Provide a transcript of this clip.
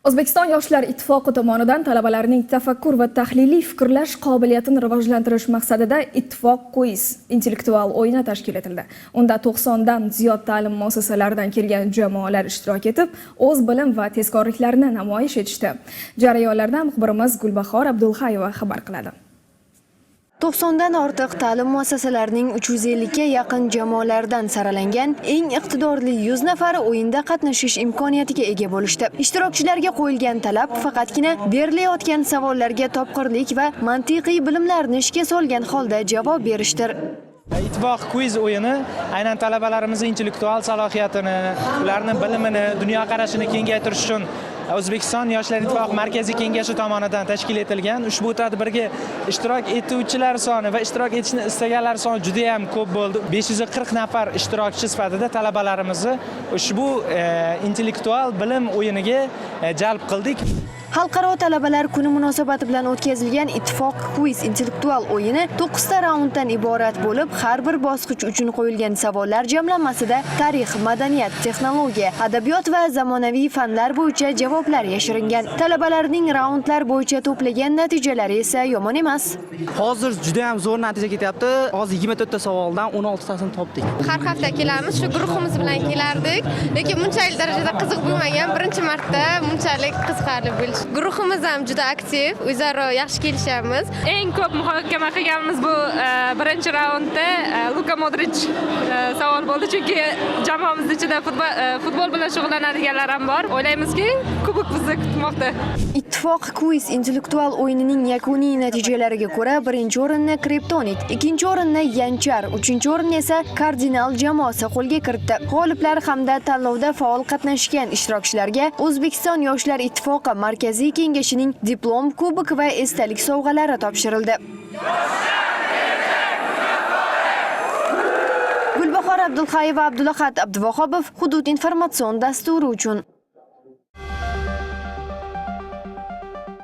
O'zbekiston Yoshlar ittifoqi tomonidan talabalarning tafakkur va tahliliy fikrlash qobiliyatini rivojlantirish maqsadida ittifoq quiz intellektual o'yini tashkil etildi. Unda 90 dan ziyod ta'lim muassasalaridan kelgan jamoalar ishtirok etib, o'z bilim va tezkorliklarini namoyish etishdi. Jarayonlardan muxbirimiz Gulbahor Abdulxayeva xabar qiladi. 90 dan ortiq ta'lim muassasalarining 350 ga yaqin jamoalardan saralangan eng iqtidorli 100 nafari o'yinda qatnashish imkoniyatiga ega bo'lishdi. Ishtirokchilarga qo'yilgan talab faqatgina berilayotgan savollarga topqirlik va mantiqiy bilimlarni ishga solgan holda javob berishdir. Ittifoq quiz o'yini aynan talabalarimizning intellektual salohiyatini, ularning bilimini, dunyoqarashini kengaytirish uchun O'zbekiston Yoshlar ittifoqi Markaziy kengashi tomonidan tashkil etilgan. Ushbu tadbirga ishtirok etuvchilar soni va ishtirok etishni istaganlar soni juda ham ko'p bo'ldi. 540 nafar ishtirokchi sifatida talabalarimizni ushbu intellektual bilim o'yiniga jalb qildik. Xalqaro talabalar kuni munosabati bilan o'tkazilgan ittifoq quiz intellektual o'yini 9 ta raunddan iborat bo'lib, har bir bosqich uchun qo'yilgan savollar jamlanmasida tarix, madaniyat, texnologiya, adabiyot va zamonaviy fanlar bo'yicha javoblar yashiringan. Talabalarning raundlar bo'yicha to'plagan natijalari esa yomon emas. Hozir juda ham zo'r natija ketyapti. Hozir 24 ta savoldan 16 tasini topdik. Har hafta kelamiz, shu guruhimiz bilan kelardik, lekin bunchalik darajada qiziq bo'lmagan. Birinchi marta bunchalik qiziqarli bo'ldi. Guruhimiz ham juda aktiv, o'zaro yaxshi kelishamiz. Eng ko'p muhokama qilganimiz bu birinchi raundda Luka Modric savol bo'ldi, chunki jamoamiz ichida futbol bilan shug'ullanadiganlar ham bor. O'ylaymizki, kubok bizni kutmoqda. Ittifoq quiz intellektual o'yinining yakuniy natijalariga ko'ra, birinchi o'rinni Kryptonit, ikkinchi o'rinni Yanchar, uchinchi o'rinni esa Kardinal jamoasi qo'lga kiritdi. G'oliblar hamda tanlovda faol qatnashgan ishtirokchilarga O'zbekiston Yoshlar ittifoqi Markaziy kengashining diplom, kubok va esdalik sovg'alari topshirildi. Gulbahor Abdulxayeva, Abdulahad Abduvahobov, Hudud informatsion dasturi uchun.